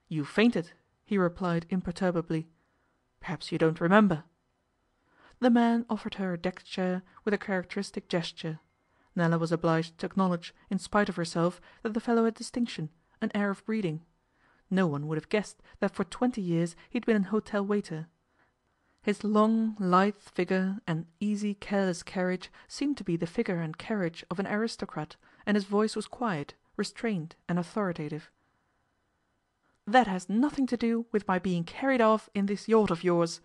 "You fainted," he replied imperturbably. "Perhaps you don't remember." The man offered her a deck chair with a characteristic gesture. Nella was obliged to acknowledge, in spite of herself, that the fellow had distinction, an air of breeding. No one would have guessed that for 20 years he had been an hotel waiter. His long, lithe figure and easy, careless carriage seemed to be the figure and carriage of an aristocrat, and his voice was quiet, restrained, and authoritative. "That has nothing to do with my being carried off in this yacht of yours."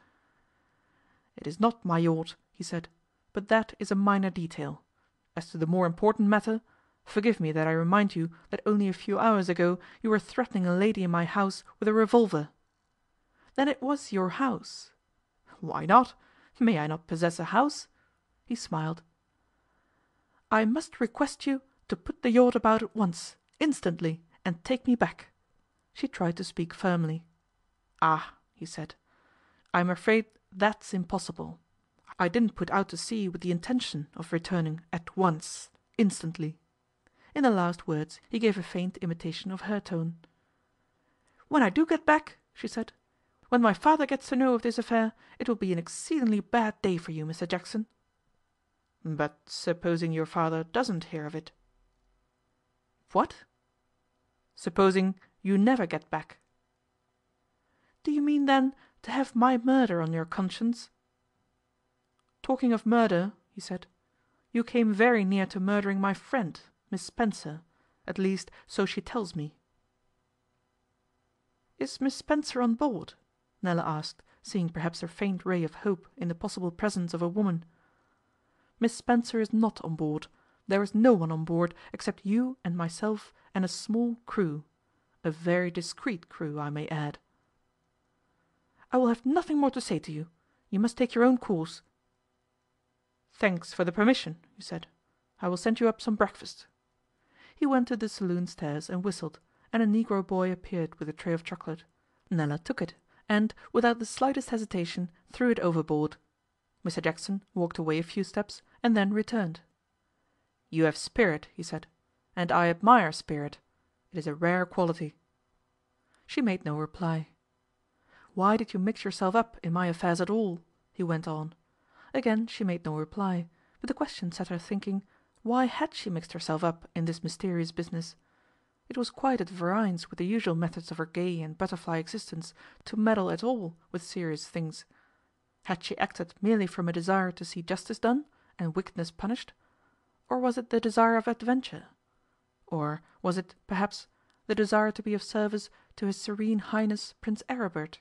"It is not my yacht," he said, "but that is a minor detail. As to the more important matter, forgive me that I remind you that only a few hours ago you were threatening a lady in my house with a revolver." "Then it was your house?" "Why not? May I not possess a house?" He smiled. "I must request you to put the yacht about at once, instantly, and take me back." She tried to speak firmly. "Ah," he said, "I'm afraid that's impossible. I didn't put out to sea with the intention of returning at once, instantly." In the last words he gave a faint imitation of her tone. "When I do get back," she said, "when my father gets to know of this affair, it will be an exceedingly bad day for you, Mr Jackson." "But supposing your father doesn't hear of it?" "What?" "Supposing you never get back?" "Do you mean, then, to have my murder on your conscience?" "Talking of murder," he said, "you came very near to murdering my friend, Miss Spencer. At least, so she tells me." "Is Miss Spencer on board?" Nella asked, seeing perhaps a faint ray of hope in the possible presence of a woman. "Miss Spencer is not on board. There is no one on board except you and myself and a small crew. A very discreet crew, I may add." "I will have nothing more to say to you. You must take your own course." "Thanks for the permission," he said. "I will send you up some breakfast." He went to the saloon stairs and whistled, and a negro boy appeared with a tray of chocolate. Nella took it, and, without the slightest hesitation, threw it overboard. Mr Jackson walked away a few steps, and then returned. "You have spirit," he said, "and I admire spirit. It is a rare quality." She made no reply. "Why did you mix yourself up in my affairs at all?" he went on. Again she made no reply, but the question set her thinking, why had she mixed herself up in this mysterious business? It was quite at variance with the usual methods of her gay and butterfly existence to meddle at all with serious things. Had she acted merely from a desire to see justice done and wickedness punished? Or was it the desire of adventure? Or was it, perhaps, the desire to be of service to His Serene Highness Prince Aribert?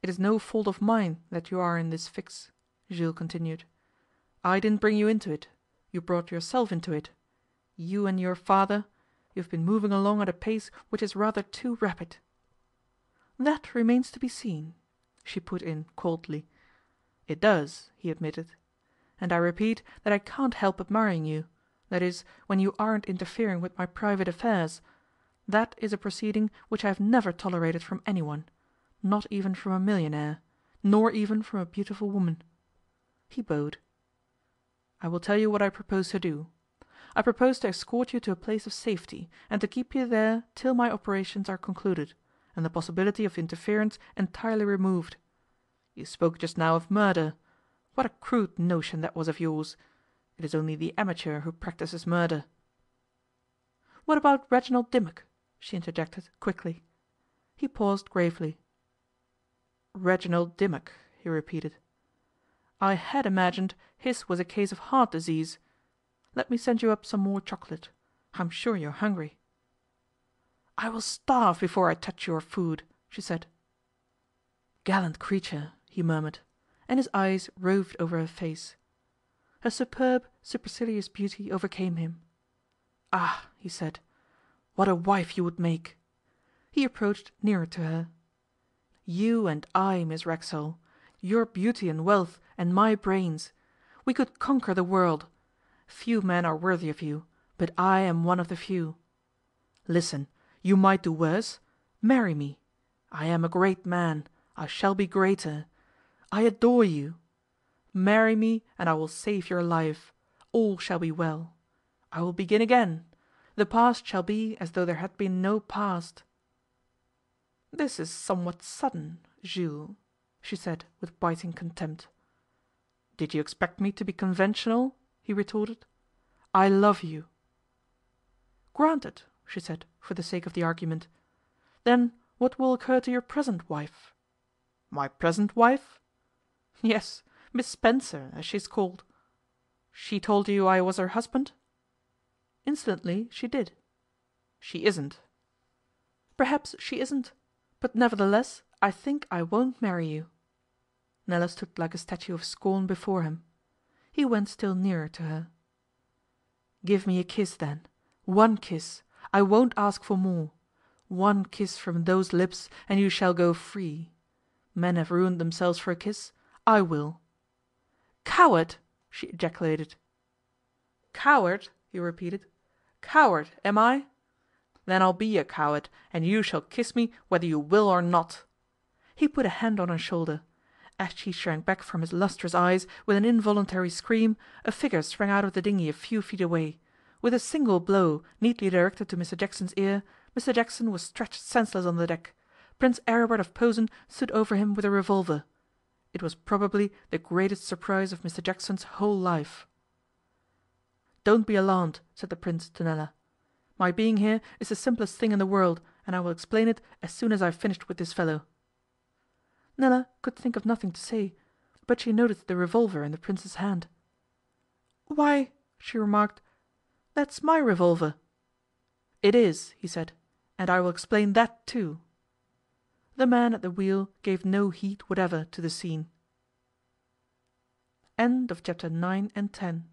"It is no fault of mine that you are in this fix," Jules continued. "I didn't bring you into it. You brought yourself into it. You and your father, you have been moving along at a pace which is rather too rapid." "That remains to be seen," she put in coldly. "It does," he admitted. "And I repeat that I can't help admiring you, that is, when you aren't interfering with my private affairs. That is a proceeding which I have never tolerated from anyone, not even from a millionaire, nor even from a beautiful woman." He bowed. "I will tell you what I propose to do. I propose to escort you to a place of safety, and to keep you there till my operations are concluded, and the possibility of interference entirely removed. You spoke just now of murder. What a crude notion that was of yours. It is only the amateur who practises murder." "What about Reginald Dimmock?" she interjected quickly. He paused gravely. "Reginald Dimmock," he repeated. "I had imagined his was a case of heart disease. Let me send you up some more chocolate. I'm sure you're hungry." "I will starve before I touch your food," she said. "Gallant creature," he murmured, and his eyes roved over her face. Her superb, supercilious beauty overcame him. "Ah!" he said, "what a wife you would make!" He approached nearer to her. "You and I, Miss Racksole, your beauty and wealth and my brains. We could conquer the world. Few men are worthy of you, but I am one of the few. Listen, you might do worse. Marry me. I am a great man. I shall be greater. I adore you. Marry me and I will save your life. All shall be well. I will begin again. The past shall be as though there had been no past." 'This is somewhat sudden, Jules,' she said with biting contempt. 'Did you expect me to be conventional?' he retorted. 'I love you.' 'Granted,' she said, for the sake of the argument. 'Then what will occur to your present wife?' 'My present wife?' 'Yes, Miss Spencer, as she is called.' 'She told you I was her husband?' 'Incidentally she did.' 'She isn't.' 'Perhaps she isn't. But nevertheless I think I won't marry you.' Nella stood like a statue of scorn before him. He went still nearer to her. 'Give me a kiss, then. One kiss. I won't ask for more. One kiss from those lips and you shall go free. Men have ruined themselves for a kiss. I will.' 'Coward!' she ejaculated. 'Coward!' he repeated. 'Coward, am I? Then I'll be a coward, and you shall kiss me whether you will or not.' He put a hand on her shoulder. As she shrank back from his lustrous eyes, with an involuntary scream, a figure sprang out of the dinghy a few feet away. With a single blow, neatly directed to Mr Jackson's ear, Mr Jackson was stretched senseless on the deck. Prince Aribert of Posen stood over him with a revolver. It was probably the greatest surprise of Mr Jackson's whole life. 'Don't be alarmed,' said the Prince to Nella. 'My being here is the simplest thing in the world, and I will explain it as soon as I have finished with this fellow.' Nella could think of nothing to say, but she noticed the revolver in the Prince's hand. 'Why,' she remarked, 'that's my revolver.' 'It is,' he said, 'and I will explain that too.' The man at the wheel gave no heed whatever to the scene. Chapter 9 and 10